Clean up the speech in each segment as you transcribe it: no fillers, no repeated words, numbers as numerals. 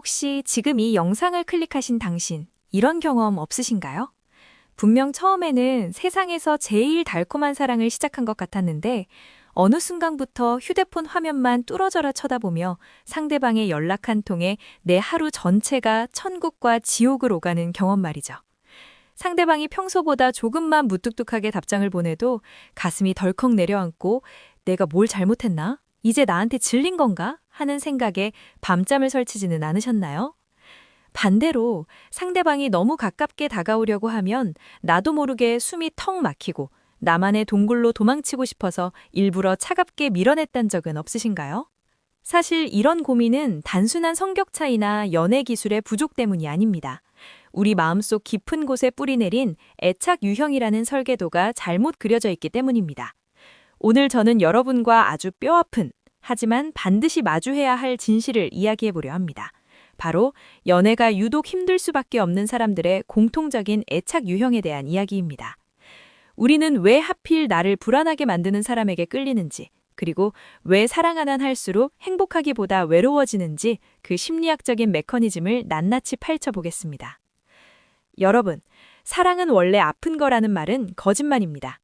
혹시 지금 이 영상을 클릭하신 당신, 이런 경험 없으신가요? 분명 처음에는 세상에서 제일 달콤한 사랑을 시작한 것 같았는데, 어느 순간부터 휴대폰 화면만 뚫어져라 쳐다보며 상대방의 연락 한 통에 내 하루 전체가 천국과 지옥을 오가는 경험 말이죠. 상대방이 평소보다 조금만 무뚝뚝하게 답장을 보내도 가슴이 덜컥 내려앉고 내가 뭘 잘못했나? 이제 나한테 질린 건가? 하는 생각에 밤잠을 설치지는 않으셨나요? 반대로 상대방이 너무 가깝게 다가오려고 하면 나도 모르게 숨이 턱 막히고 나만의 동굴로 도망치고 싶어서 일부러 차갑게 밀어냈던 적은 없으신가요? 사실 이런 고민은 단순한 성격 차이나 연애 기술의 부족 때문이 아닙니다. 우리 마음속 깊은 곳에 뿌리내린 애착 유형이라는 설계도가 잘못 그려져 있기 때문입니다. 오늘 저는 여러분과 아주 뼈아픈, 하지만 반드시 마주해야 할 진실을 이야기해보려 합니다. 바로 연애가 유독 힘들 수밖에 없는 사람들의 공통적인 애착 유형에 대한 이야기입니다. 우리는 왜 하필 나를 불안하게 만드는 사람에게 끌리는지, 그리고 왜 사랑 하나 할수록 행복하기보다 외로워지는지 그 심리학적인 메커니즘을 낱낱이 파헤쳐보겠습니다. 여러분, 사랑은 원래 아픈 거라는 말은 거짓말입니다.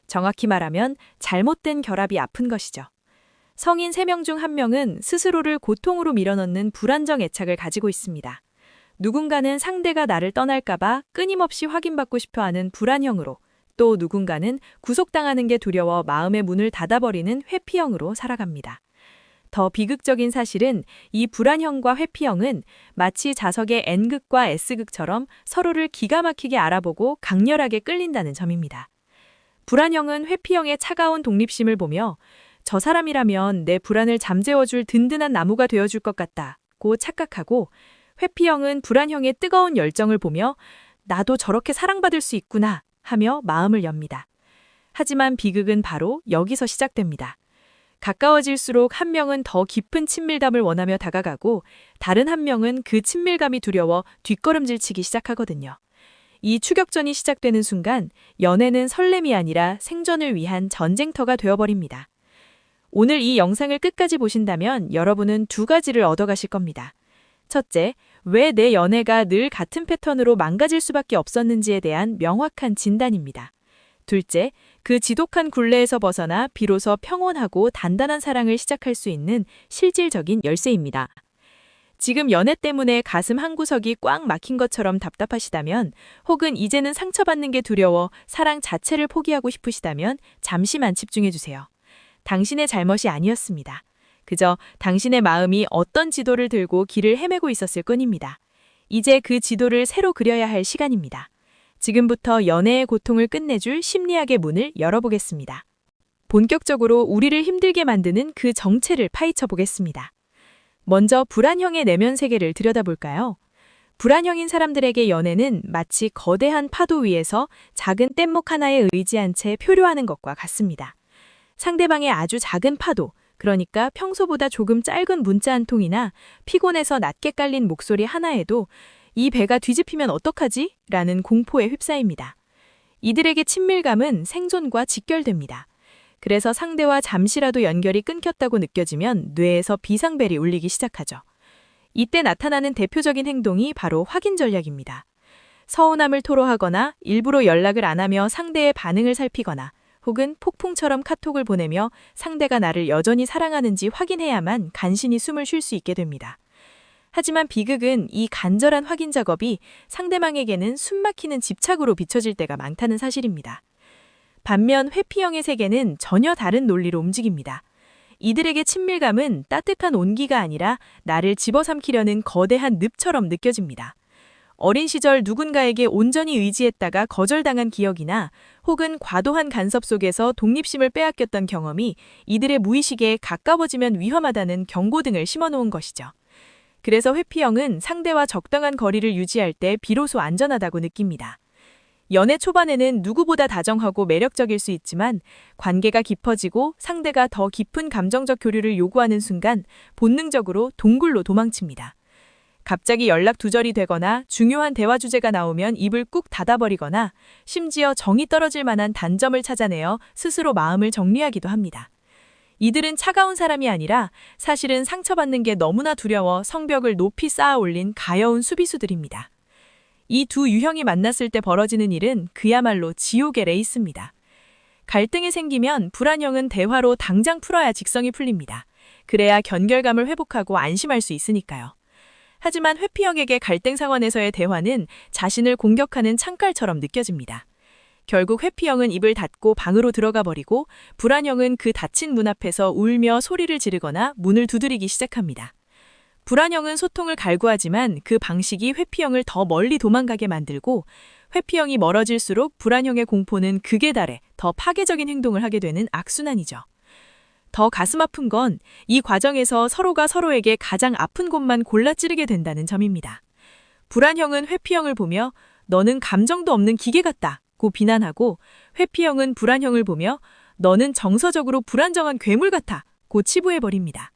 정확히 말하면 잘못된 결합이 아픈 것이죠. 성인 3명 중 1명은 스스로를 고통으로 밀어넣는 불안정 애착을 가지고 있습니다. 누군가는 상대가 나를 떠날까봐 끊임없이 확인받고 싶어하는 불안형으로, 또 누군가는 구속당하는 게 두려워 마음의 문을 닫아버리는 회피형으로 살아갑니다. 더 비극적인 사실은 이 불안형과 회피형은 마치 자석의 N극과 S극처럼 서로를 기가 막히게 알아보고 강렬하게 끌린다는 점입니다. 불안형은 회피형의 차가운 독립심을 보며 저 사람이라면 내 불안을 잠재워줄 든든한 나무가 되어줄 것 같다고 착각하고, 회피형은 불안형의 뜨거운 열정을 보며 나도 저렇게 사랑받을 수 있구나 하며 마음을 엽니다. 하지만 비극은 바로 여기서 시작됩니다. 가까워질수록 한 명은 더 깊은 친밀감을 원하며 다가가고 다른 한 명은 그 친밀감이 두려워 뒷걸음질치기 시작하거든요. 이 추격전이 시작되는 순간 연애는 설렘이 아니라 생존을 위한 전쟁터가 되어버립니다. 오늘 이 영상을 끝까지 보신다면 여러분은 2가지를 얻어가실 겁니다. 첫째, 왜 내 연애가 늘 같은 패턴으로 망가질 수밖에 없었는지에 대한 명확한 진단입니다. 둘째, 그 지독한 굴레에서 벗어나 비로소 평온하고 단단한 사랑을 시작할 수 있는 실질적인 열쇠입니다. 지금 연애 때문에 가슴 한구석이 꽉 막힌 것처럼 답답하시다면, 혹은 이제는 상처받는 게 두려워 사랑 자체를 포기하고 싶으시다면 잠시만 집중해주세요. 당신의 잘못이 아니었습니다. 그저 당신의 마음이 어떤 지도를 들고 길을 헤매고 있었을 뿐입니다. 이제 그 지도를 새로 그려야 할 시간입니다. 지금부터 연애의 고통을 끝내줄 심리학의 문을 열어보겠습니다. 본격적으로 우리를 힘들게 만드는 그 정체를 파헤쳐 보겠습니다. 먼저 불안형의 내면 세계를 들여다볼까요? 불안형인 사람들에게 연애는 마치 거대한 파도 위에서 작은 뗏목 하나에 의지한 채 표류하는 것과 같습니다. 상대방의 아주 작은 파도, 그러니까 평소보다 조금 짧은 문자 한 통이나 피곤해서 낮게 깔린 목소리 하나에도 이 배가 뒤집히면 어떡하지? 라는 공포에 휩싸입니다. 이들에게 친밀감은 생존과 직결됩니다. 그래서 상대와 잠시라도 연결이 끊겼다고 느껴지면 뇌에서 비상벨이 울리기 시작하죠. 이때 나타나는 대표적인 행동이 바로 확인 전략입니다. 서운함을 토로하거나 일부러 연락을 안 하며 상대의 반응을 살피거나, 혹은 폭풍처럼 카톡을 보내며 상대가 나를 여전히 사랑하는지 확인해야만 간신히 숨을 쉴 수 있게 됩니다. 하지만 비극은 이 간절한 확인 작업이 상대방에게는 숨막히는 집착으로 비춰질 때가 많다는 사실입니다. 반면 회피형의 세계는 전혀 다른 논리로 움직입니다. 이들에게 친밀감은 따뜻한 온기가 아니라 나를 집어삼키려는 거대한 늪처럼 느껴집니다. 어린 시절 누군가에게 온전히 의지했다가 거절당한 기억이나, 혹은 과도한 간섭 속에서 독립심을 빼앗겼던 경험이 이들의 무의식에 가까워지면 위험하다는 경고등을 심어놓은 것이죠. 그래서 회피형은 상대와 적당한 거리를 유지할 때 비로소 안전하다고 느낍니다. 연애 초반에는 누구보다 다정하고 매력적일 수 있지만, 관계가 깊어지고 상대가 더 깊은 감정적 교류를 요구하는 순간 본능적으로 동굴로 도망칩니다. 갑자기 연락 두절이 되거나 중요한 대화 주제가 나오면 입을 꾹 닫아버리거나, 심지어 정이 떨어질 만한 단점을 찾아내어 스스로 마음을 정리하기도 합니다. 이들은 차가운 사람이 아니라 사실은 상처받는 게 너무나 두려워 성벽을 높이 쌓아 올린 가여운 수비수들입니다. 이 두 유형이 만났을 때 벌어지는 일은 그야말로 지옥의 레이스입니다. 갈등이 생기면 불안형은 대화로 당장 풀어야 직성이 풀립니다. 그래야 견결감을 회복하고 안심할 수 있으니까요. 하지만 회피형에게 갈등 상황에서의 대화는 자신을 공격하는 창칼처럼 느껴집니다. 결국 회피형은 입을 닫고 방으로 들어가 버리고 불안형은 그 닫힌 문 앞에서 울며 소리를 지르거나 문을 두드리기 시작합니다. 불안형은 소통을 갈구하지만 그 방식이 회피형을 더 멀리 도망가게 만들고 회피형이 멀어질수록 불안형의 공포는 극에 달해 더 파괴적인 행동을 하게 되는 악순환이죠. 더 가슴 아픈 건 이 과정에서 서로가 서로에게 가장 아픈 곳만 골라 찌르게 된다는 점입니다. 불안형은 회피형을 보며 너는 감정도 없는 기계 같다 고 비난하고 회피형은 불안형을 보며 너는 정서적으로 불안정한 괴물 같아 고 치부해버립니다.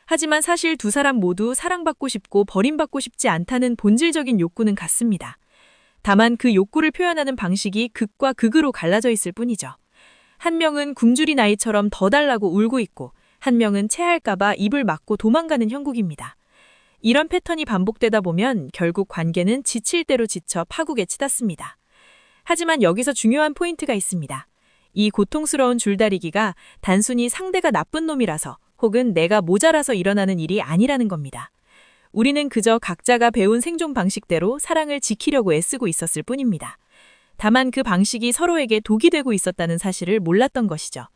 하지만 사실 두 사람 모두 사랑받고 싶고 버림받고 싶지 않다는 본질적인 욕구는 같습니다. 다만 그 욕구를 표현하는 방식이 극과 극으로 갈라져 있을 뿐이죠. 한 명은 굶주린 아이처럼 더 달라고 울고 있고 한 명은 체할까봐 입을 막고 도망가는 형국입니다. 이런 패턴이 반복되다 보면 결국 관계는 지칠 대로 지쳐 파국에 치닫습니다. 하지만 여기서 중요한 포인트가 있습니다. 이 고통스러운 줄다리기가 단순히 상대가 나쁜 놈이라서 혹은 내가 모자라서 일어나는 일이 아니라는 겁니다. 우리는 그저 각자가 배운 생존 방식대로 사랑을 지키려고 애쓰고 있었을 뿐입니다. 다만 그 방식이 서로에게 독이 되고 있었다는 사실을 몰랐던 것이죠.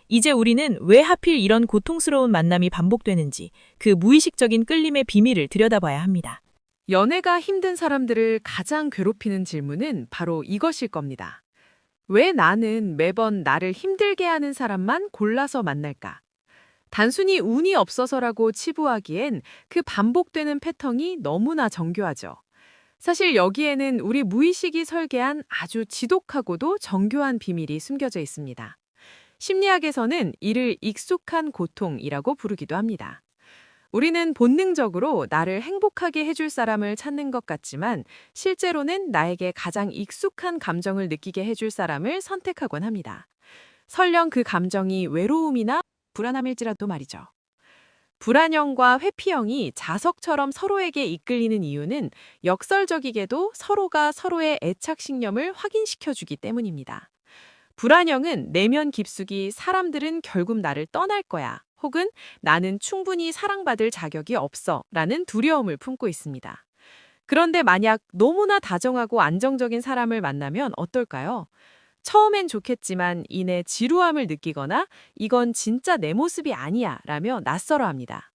이제 우리는 왜 하필 이런 고통스러운 만남이 반복되는지 그 무의식적인 끌림의 비밀을 들여다봐야 합니다. 연애가 힘든 사람들을 가장 괴롭히는 질문은 바로 이것일 겁니다. 왜 나는 매번 나를 힘들게 하는 사람만 골라서 만날까? 단순히 운이 없어서라고 치부하기엔 그 반복되는 패턴이 너무나 정교하죠. 사실 여기에는 우리 무의식이 설계한 아주 지독하고도 정교한 비밀이 숨겨져 있습니다. 심리학에서는 이를 익숙한 고통이라고 부르기도 합니다. 우리는 본능적으로 나를 행복하게 해줄 사람을 찾는 것 같지만 실제로는 나에게 가장 익숙한 감정을 느끼게 해줄 사람을 선택하곤 합니다. 설령 그 감정이 외로움이나 불안함일지라도 말이죠. 불안형과 회피형이 자석처럼 서로에게 이끌리는 이유는 역설적이게도 서로가 서로의 애착신념을 확인시켜주기 때문입니다. 불안형은 내면 깊숙이 사람들은 결국 나를 떠날 거야 혹은 나는 충분히 사랑받을 자격이 없어 라는 두려움을 품고 있습니다. 그런데 만약 너무나 다정하고 안정적인 사람을 만나면 어떨까요? 처음엔 좋겠지만 이내 지루함을 느끼거나 이건 진짜 내 모습이 아니야 라며 낯설어합니다.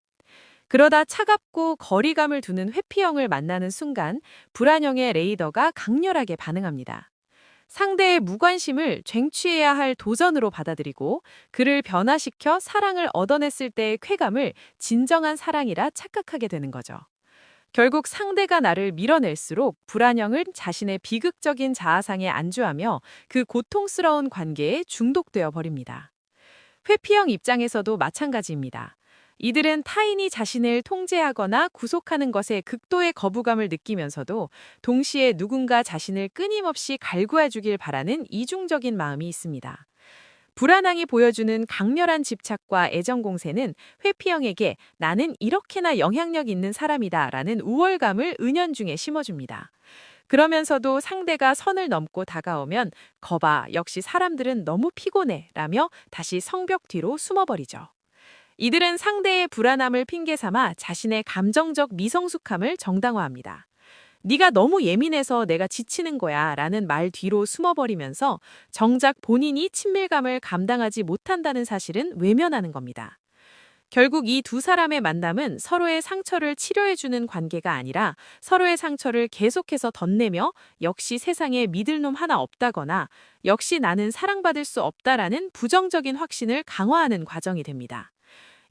그러다 차갑고 거리감을 두는 회피형을 만나는 순간 불안형의 레이더가 강렬하게 반응합니다. 상대의 무관심을 쟁취해야 할 도전으로 받아들이고 그를 변화시켜 사랑을 얻어냈을 때의 쾌감을 진정한 사랑이라 착각하게 되는 거죠. 결국 상대가 나를 밀어낼수록 불안형은 자신의 비극적인 자아상에 안주하며 그 고통스러운 관계에 중독되어 버립니다. 회피형 입장에서도 마찬가지입니다. 이들은 타인이 자신을 통제하거나 구속하는 것에 극도의 거부감을 느끼면서도 동시에 누군가 자신을 끊임없이 갈구해주길 바라는 이중적인 마음이 있습니다. 불안항이 보여주는 강렬한 집착과 애정 공세는 회피형에게 나는 이렇게나 영향력 있는 사람이다 라는 우월감을 은연중에 심어줍니다. 그러면서도 상대가 선을 넘고 다가오면 거봐 역시 사람들은 너무 피곤해 라며 다시 성벽 뒤로 숨어버리죠. 이들은 상대의 불안함을 핑계 삼아 자신의 감정적 미성숙함을 정당화합니다. 네가 너무 예민해서 내가 지치는 거야 라는 말 뒤로 숨어버리면서 정작 본인이 친밀감을 감당하지 못한다는 사실은 외면하는 겁니다. 결국 이 두 사람의 만남은 서로의 상처를 치료해주는 관계가 아니라 서로의 상처를 계속해서 덧내며 역시 세상에 믿을 놈 하나 없다거나 역시 나는 사랑받을 수 없다라는 부정적인 확신을 강화하는 과정이 됩니다.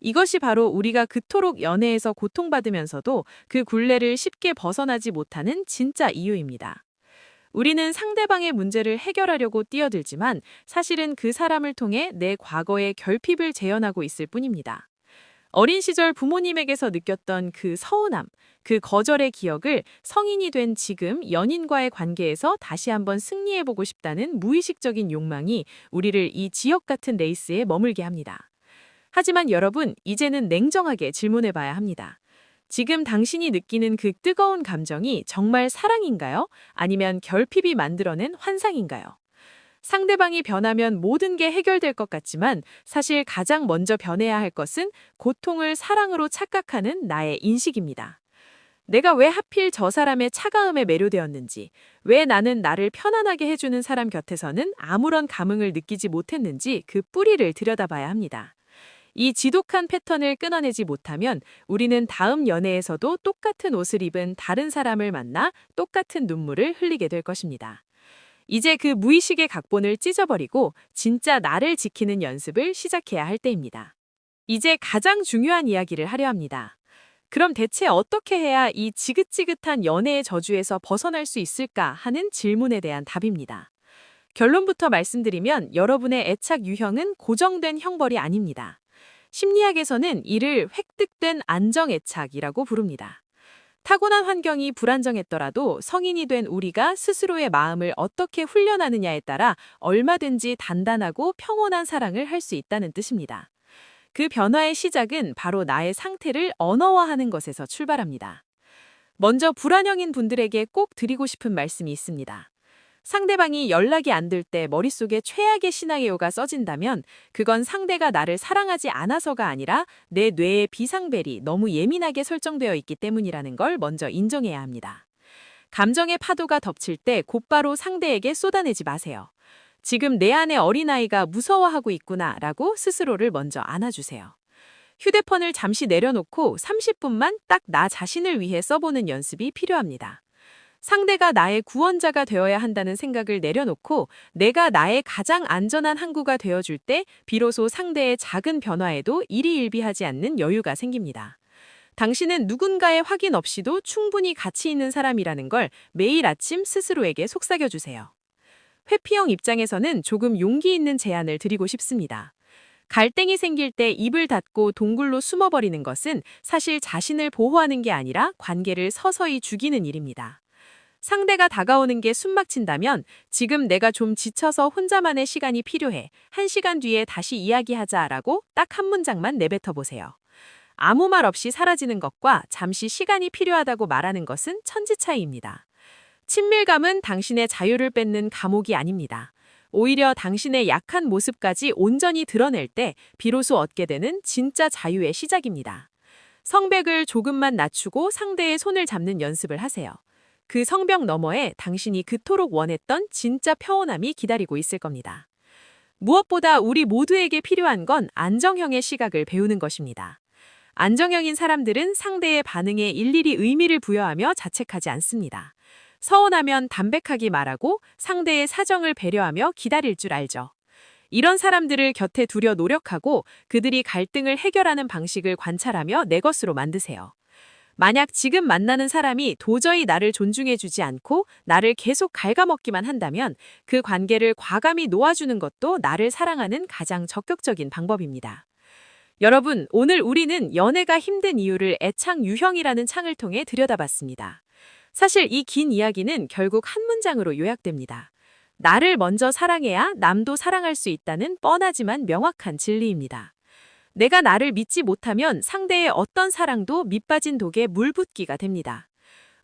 이것이 바로 우리가 그토록 연애에서 고통받으면서도 그 굴레를 쉽게 벗어나지 못하는 진짜 이유입니다. 우리는 상대방의 문제를 해결하려고 뛰어들지만 사실은 그 사람을 통해 내 과거의 결핍을 재현하고 있을 뿐입니다. 어린 시절 부모님에게서 느꼈던 그 서운함, 그 거절의 기억을 성인이 된 지금 연인과의 관계에서 다시 한번 승리해보고 싶다는 무의식적인 욕망이 우리를 이 지역 같은 레이스에 머물게 합니다. 하지만 여러분, 이제는 냉정하게 질문해 봐야 합니다. 지금 당신이 느끼는 그 뜨거운 감정이 정말 사랑인가요? 아니면 결핍이 만들어낸 환상인가요? 상대방이 변하면 모든 게 해결될 것 같지만 사실 가장 먼저 변해야 할 것은 고통을 사랑으로 착각하는 나의 인식입니다. 내가 왜 하필 저 사람의 차가움에 매료되었는지, 왜 나는 나를 편안하게 해주는 사람 곁에서는 아무런 감흥을 느끼지 못했는지 그 뿌리를 들여다봐야 합니다. 이 지독한 패턴을 끊어내지 못하면 우리는 다음 연애에서도 똑같은 옷을 입은 다른 사람을 만나 똑같은 눈물을 흘리게 될 것입니다. 이제 그 무의식의 각본을 찢어버리고 진짜 나를 지키는 연습을 시작해야 할 때입니다. 이제 가장 중요한 이야기를 하려 합니다. 그럼 대체 어떻게 해야 이 지긋지긋한 연애의 저주에서 벗어날 수 있을까 하는 질문에 대한 답입니다. 결론부터 말씀드리면 여러분의 애착 유형은 고정된 형벌이 아닙니다. 심리학에서는 이를 획득된 안정애착이라고 부릅니다. 타고난 환경이 불안정했더라도 성인이 된 우리가 스스로의 마음을 어떻게 훈련하느냐에 따라 얼마든지 단단하고 평온한 사랑을 할 수 있다는 뜻입니다. 그 변화의 시작은 바로 나의 상태를 언어화하는 것에서 출발합니다. 먼저 불안형인 분들에게 꼭 드리고 싶은 말씀이 있습니다. 상대방이 연락이 안 될 때 머릿속에 최악의 시나리오가 써진다면 그건 상대가 나를 사랑하지 않아서가 아니라 내 뇌의 비상벨이 너무 예민하게 설정되어 있기 때문이라는 걸 먼저 인정해야 합니다. 감정의 파도가 덮칠 때 곧바로 상대에게 쏟아내지 마세요. 지금 내 안의 어린아이가 무서워하고 있구나 라고 스스로를 먼저 안아주세요. 휴대폰을 잠시 내려놓고 30분만 딱 나 자신을 위해 써보는 연습이 필요합니다. 상대가 나의 구원자가 되어야 한다는 생각을 내려놓고 내가 나의 가장 안전한 항구가 되어줄 때 비로소 상대의 작은 변화에도 일희일비하지 않는 여유가 생깁니다. 당신은 누군가의 확인 없이도 충분히 가치 있는 사람이라는 걸 매일 아침 스스로에게 속삭여주세요. 회피형 입장에서는 조금 용기 있는 제안을 드리고 싶습니다. 갈등이 생길 때 입을 닫고 동굴로 숨어버리는 것은 사실 자신을 보호하는 게 아니라 관계를 서서히 죽이는 일입니다. 상대가 다가오는 게 숨막힌다면 지금 내가 좀 지쳐서 혼자만의 시간이 필요해. 1시간 뒤에 다시 이야기하자라고 딱 한 문장만 내뱉어 보세요. 아무 말 없이 사라지는 것과 잠시 시간이 필요하다고 말하는 것은 천지 차이입니다. 친밀감은 당신의 자유를 뺏는 감옥이 아닙니다. 오히려 당신의 약한 모습까지 온전히 드러낼 때 비로소 얻게 되는 진짜 자유의 시작입니다. 성벽을 조금만 낮추고 상대의 손을 잡는 연습을 하세요. 그 성벽 너머에 당신이 그토록 원했던 진짜 평온함이 기다리고 있을 겁니다. 무엇보다 우리 모두에게 필요한 건 안정형의 시각을 배우는 것입니다. 안정형인 사람들은 상대의 반응에 일일이 의미를 부여하며 자책하지 않습니다. 서운하면 담백하게 말하고 상대의 사정을 배려하며 기다릴 줄 알죠. 이런 사람들을 곁에 두려 노력하고 그들이 갈등을 해결하는 방식을 관찰하며 내 것으로 만드세요. 만약 지금 만나는 사람이 도저히 나를 존중해주지 않고 나를 계속 갉아먹기만 한다면 그 관계를 과감히 놓아주는 것도 나를 사랑하는 가장 적극적인 방법입니다. 여러분, 오늘 우리는 연애가 힘든 이유를 애착 유형이라는 창을 통해 들여다봤습니다. 사실 이 긴 이야기는 결국 한 문장으로 요약됩니다. 나를 먼저 사랑해야 남도 사랑할 수 있다는 뻔하지만 명확한 진리입니다. 내가 나를 믿지 못하면 상대의 어떤 사랑도 밑빠진 독에 물 붓기가 됩니다.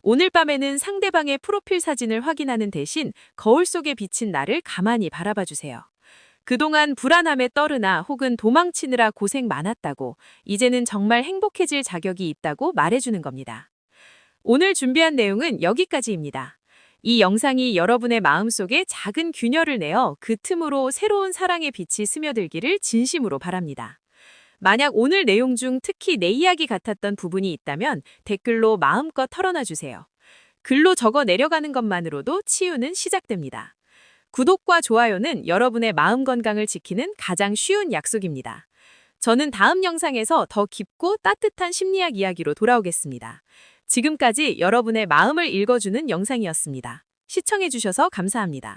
오늘 밤에는 상대방의 프로필 사진을 확인하는 대신 거울 속에 비친 나를 가만히 바라봐 주세요. 그동안 불안함에 떠르나 혹은 도망치느라 고생 많았다고, 이제는 정말 행복해질 자격이 있다고 말해주는 겁니다. 오늘 준비한 내용은 여기까지입니다. 이 영상이 여러분의 마음속에 작은 균열을 내어 그 틈으로 새로운 사랑의 빛이 스며들기를 진심으로 바랍니다. 만약 오늘 내용 중 특히 내 이야기 같았던 부분이 있다면 댓글로 마음껏 털어놔 주세요. 글로 적어 내려가는 것만으로도 치유는 시작됩니다. 구독과 좋아요는 여러분의 마음 건강을 지키는 가장 쉬운 약속입니다. 저는 다음 영상에서 더 깊고 따뜻한 심리학 이야기로 돌아오겠습니다. 지금까지 여러분의 마음을 읽어주는 영상이었습니다. 시청해주셔서 감사합니다.